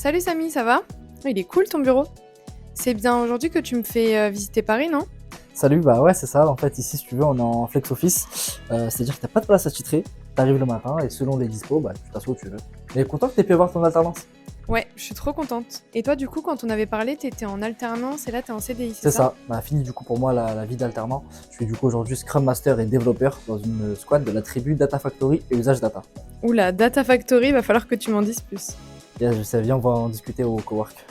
Salut Samy, ça va? Oh, il est cool ton bureau. C'est bien aujourd'hui que tu me fais visiter Paris, non? Salut, bah ouais, c'est ça. En fait, ici, si tu veux, on est en flex office. C'est-à-dire que t'as pas de place à titrer. T'arrives le matin et selon les dispos, bah, tu t'assois où tu veux. Mais content que t'aies pu avoir ton alternance. Ouais, je suis trop contente. Et toi, du coup, quand on avait parlé, t'étais en alternance et là, t'es en CDI, c'est C'est ça? ça. Bah, fini du coup pour moi la vie d'alternant. Je suis du coup aujourd'hui Scrum Master et développeur dans une squad de la tribu Data Factory et Usage Data. Oula, Data Factory, va falloir que tu m'en dises plus. Et je sais, viens, on va en discuter au cowork.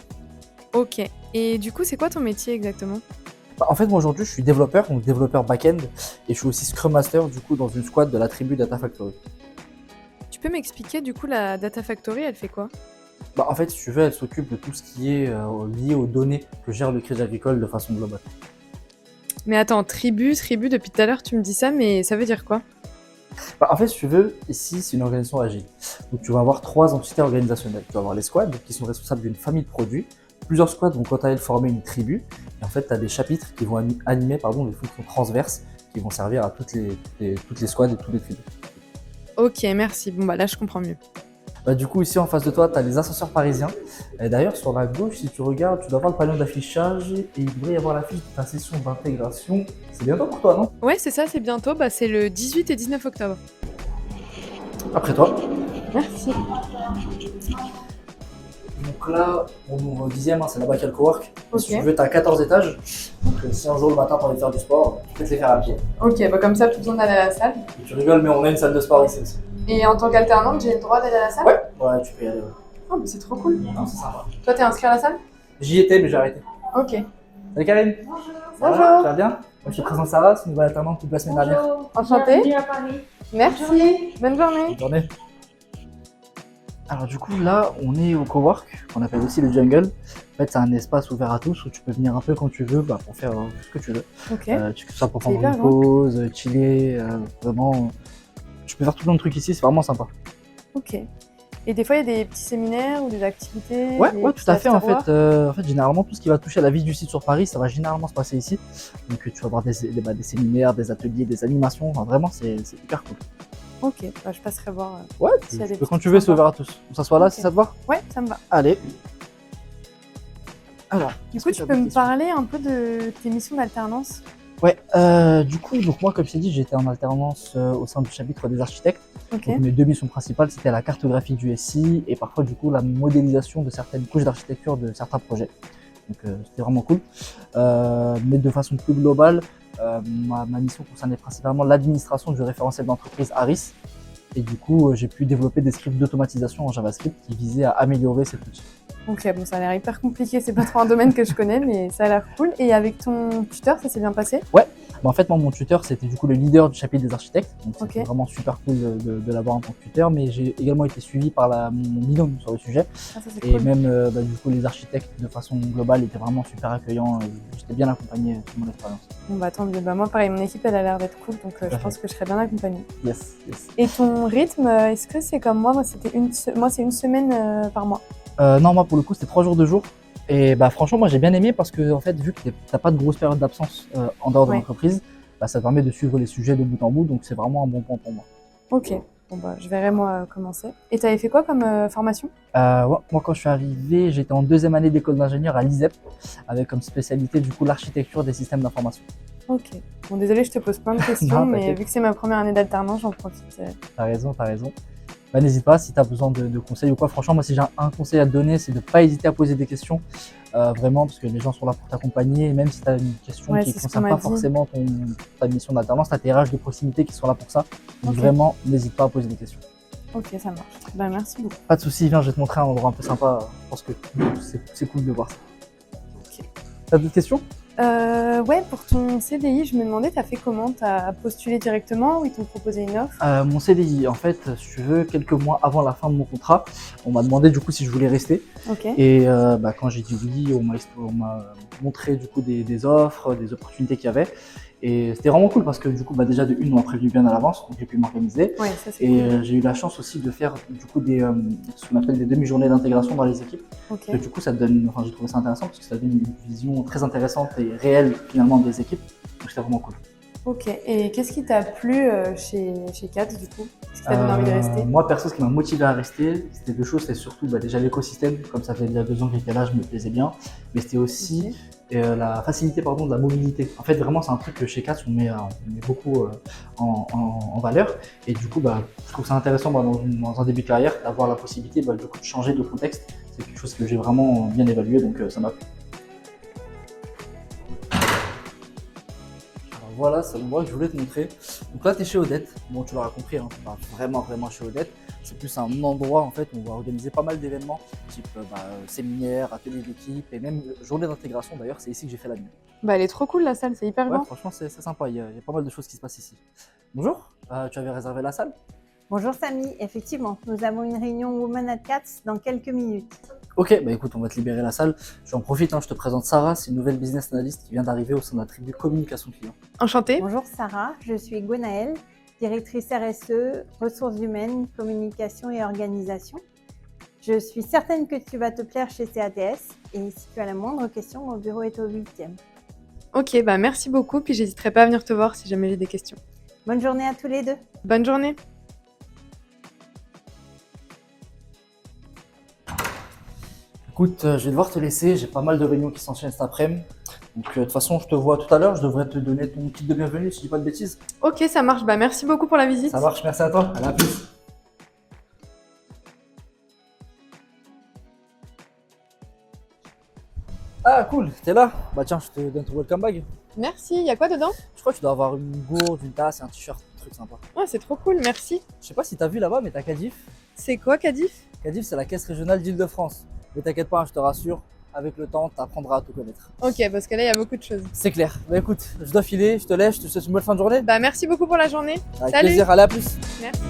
Ok. Et du coup, c'est quoi ton métier exactement? Bah, en fait, moi aujourd'hui, je suis développeur, donc développeur back-end, et je suis aussi Scrum Master du coup dans une squad de la tribu Data Factory. Tu peux m'expliquer, du coup, la Data Factory, elle fait quoi? Bah, en fait, si tu veux, elle s'occupe de tout ce qui est lié aux données que gère le Crédit Agricole de façon globale. Mais attends, tribu, depuis tout à l'heure, tu me dis ça, mais ça veut dire quoi? Bah, en fait, si tu veux, ici, c'est une organisation agile. Donc, tu vas avoir trois entités organisationnelles. Tu vas avoir les squads qui sont responsables d'une famille de produits. Plusieurs squads vont quant à elles former une tribu. Et en fait, tu as des chapitres qui vont animer les fonctions transverses qui vont servir à toutes les squads et toutes les tribus. Ok, merci. Bon, bah là, je comprends mieux. Bah, du coup, ici, en face de toi, tu as les ascenseurs parisiens. Et d'ailleurs, sur la gauche, si tu regardes, tu dois voir le panneau d'affichage et il devrait y avoir l'affiche de ta session d'intégration. C'est bientôt pour toi, non? Ouais, c'est ça, c'est bientôt. Bah, c'est le 18 et 19 octobre. Après toi. Merci. Donc là, on ouvre au 10e, c'est là-bas qu'il y a le cowork. Ok. Si tu veux, tu as 14 étages. Donc si un jour le matin tu as envie de faire du sport, tu peux te les faire à pied. Ok, bah comme ça, plus besoin d'aller à la salle. Et tu rigoles, mais on a une salle de sport ici aussi. Et en tant qu'alternante, j'ai le droit d'aller à la salle? Ouais, tu peux y aller. Ouais. Oh, mais c'est trop cool. Non, c'est sympa. Toi, t'es inscrit à la salle? J'y étais, mais j'ai arrêté. Ok. Salut Karine. Ça va, Bonjour. tu vas bien? Moi, je te présente Sarah, c'est une nouvelle alternante toute la semaine dernière. Enchantée. Bienvenue à Paris. Merci. Bonne journée. Bonne journée. Alors du coup là on est au cowork, qu'on appelle aussi le jungle. En fait c'est un espace ouvert à tous où tu peux venir un peu quand tu veux pour faire ce que tu veux. Ok. Que ce soit pour C'est prendre hyper une grand. pause, chiller, vraiment. Tu peux faire tout plein de trucs ici, c'est vraiment sympa. Ok. Et des fois, il y a des petits séminaires ou des activités? Ouais, des tout petits à fait. after-work? En fait, généralement, tout ce qui va toucher à la vie du site sur Paris, ça va généralement se passer ici. Donc, tu vas avoir des séminaires, des ateliers, des animations. Enfin, vraiment, c'est hyper cool. Ok. Bah, je passerai voir. Ouais, S'il y a des tu peux quand petits tu veux, c'est sympas. ouvert à tous. On s'assoit là, Ok. si ça te va. Ouais, ça me va. Allez. Alors, Du est-ce coup, que tu as peux d'autres me questions? parler un peu de tes missions d'alternance? Ouais, du coup, donc moi, comme je t'ai dit, j'étais en alternance au sein du chapitre des architectes. Ok. Donc, mes deux missions principales, c'était la cartographie du SI et parfois, du coup, la modélisation de certaines couches d'architecture de certains projets. Donc, c'était vraiment cool. Mais de façon plus globale, ma mission concernait principalement l'administration du référentiel d'entreprise ARIS. Et du coup, j'ai pu développer des scripts d'automatisation en JavaScript qui visaient à améliorer cet outil. Ok, bon, ça a l'air hyper compliqué. C'est pas trop un domaine que je connais, mais ça a l'air cool. Et avec ton tuteur, ça s'est bien passé? Ouais, en fait, moi, mon tuteur, c'était du coup le leader du chapitre des architectes. Donc, c'était Ok. vraiment super cool de l'avoir en tant que tuteur. Mais j'ai également été suivi par mon binôme sur le sujet. Ah, ça, c'est Et cool. même, du coup, les architectes, de façon globale, étaient vraiment super accueillants. J'étais bien accompagné de mon expérience. Bon, bah, tant mieux. Bah, moi, pareil, mon équipe, elle a l'air d'être cool, donc à je fait. pense que je serai bien accompagnée. Yes, yes. Et ton rythme, est-ce que c'est comme moi? Moi, c'est une semaine par mois. Non, moi, pour le coup, c'était 3 jours de jour. Et franchement, moi, j'ai bien aimé parce que, en fait, vu que t'as pas de grosse période d'absence en dehors de Ouais. l'entreprise, ça te permet de suivre les sujets de bout en bout. Donc, c'est vraiment un bon point pour moi. Ok. Bon, bah, je verrai, moi, commencer. Et t'avais fait quoi comme formation? Ouais, moi, quand je suis arrivé, j'étais en 2e année d'école d'ingénieur à l'ISEP, avec comme spécialité, du coup, l'architecture des systèmes d'information. Ok. Bon, désolé, je te pose plein de questions, Non, mais t'inquiète. vu que c'est ma première année d'alternance, j'en profite. T'as raison, t'as raison. N'hésite pas si tu as besoin de conseils ou quoi. Franchement, moi, si j'ai un conseil à te donner, c'est de ne pas hésiter à poser des questions. Vraiment, parce que les gens sont là pour t'accompagner. Et même si tu as une question Ouais, qui ne c'est ce qu'on concerne m'a pas dit. forcément ta mission d'alternance, tu as tes RH de proximité qui sont là pour ça. Donc Ok. vraiment, n'hésite pas à poser des questions. Ok, ça marche. Bah, merci beaucoup. Pas de soucis, viens, je vais te montrer un endroit un peu sympa. Je pense que c'est cool de voir ça. Ok. T'as d'autres questions? Ouais, pour ton CDI, je me demandais, t'as fait comment? T'as postulé directement ou ils t'ont proposé une offre? Mon CDI, en fait, si tu veux, quelques mois avant la fin de mon contrat, on m'a demandé du coup si je voulais rester. Ok. Et quand j'ai dit oui, on m'a montré du coup des offres, des opportunités qu'il y avait. Et c'était vraiment cool parce que du coup, déjà de une, on m'a prévenu bien à l'avance, donc j'ai pu m'organiser. Ouais, ça c'est Et cool. j'ai eu la chance aussi de faire du coup ce qu'on appelle des demi-journées d'intégration dans les équipes. Ok. Et du coup, j'ai trouvé ça intéressant parce que ça donne une vision très intéressante et réelle finalement des équipes. Donc c'était vraiment cool. Ok, et qu'est-ce qui t'a plu chez Katz du coup? Qu'est-ce qui t'a donné envie de rester? Moi, perso, ce qui m'a motivé à rester, c'était deux choses. C'était surtout déjà l'écosystème, comme ça fait déjà 2 ans que j'étais là, je me plaisais bien. Mais c'était aussi la facilité pardon, de la mobilité. En fait, vraiment, c'est un truc que chez Katz, on met beaucoup en valeur. Et du coup, je trouve ça intéressant dans un début de carrière d'avoir la possibilité du coup, de changer de contexte. C'est quelque chose que j'ai vraiment bien évalué, donc ça m'a plu. Voilà, c'est l'endroit que je voulais te montrer. Donc là, tu es chez Odette. Bon, tu l'auras compris, hein, c'est pas vraiment chez Odette. C'est plus un endroit en fait où on va organiser pas mal d'événements, type séminaires, ateliers d'équipe et même journée d'intégration. D'ailleurs, c'est ici que j'ai fait la mienne. Bah elle est trop cool la salle, c'est hyper Ouais, grand. franchement, c'est sympa. Il y a pas mal de choses qui se passent ici. Bonjour, tu avais réservé la salle? Bonjour Samy, effectivement, nous avons une réunion Women at Katz dans quelques minutes. Ok, écoute, on va te libérer la salle. Je profite, je te présente Sarah, c'est une nouvelle business analyst qui vient d'arriver au sein de la tribu communication client. Enchantée. Bonjour Sarah, je suis Gwenaëlle, directrice RSE, ressources humaines, communication et organisation. Je suis certaine que tu vas te plaire chez CATS et si tu as la moindre question, mon bureau est au 8e. Ok, bah merci beaucoup, puis j'hésiterai pas à venir te voir si jamais j'ai des questions. Bonne journée à tous les deux. Bonne journée. Écoute, je vais devoir te laisser, j'ai pas mal de réunions qui s'enchaînent cet après-midi. Donc de toute façon, je te vois tout à l'heure, je devrais te donner ton kit de bienvenue si je dis pas de bêtises. Ok, ça marche, bah merci beaucoup pour la visite. Ça marche, merci à toi, à la plus. Ah cool, t'es là? Bah tiens, je te donne ton welcome bag. Merci, y a quoi dedans? Je crois que tu dois avoir une gourde, une tasse et un t-shirt, un truc sympa. Ouais, c'est trop cool, merci. Je sais pas si t'as vu là-bas, mais t'as Cadif. C'est quoi, Cadif? Cadif, c'est la caisse régionale d'Île-de-France. Mais t'inquiète pas, je te rassure, avec le temps, t'apprendras à tout connaître. Ok, parce que là, il y a beaucoup de choses. C'est clair. Bah écoute, je dois filer, je te laisse, je te souhaite une bonne fin de journée. Bah merci beaucoup pour la journée. Avec Salut. plaisir, allez à plus. Merci.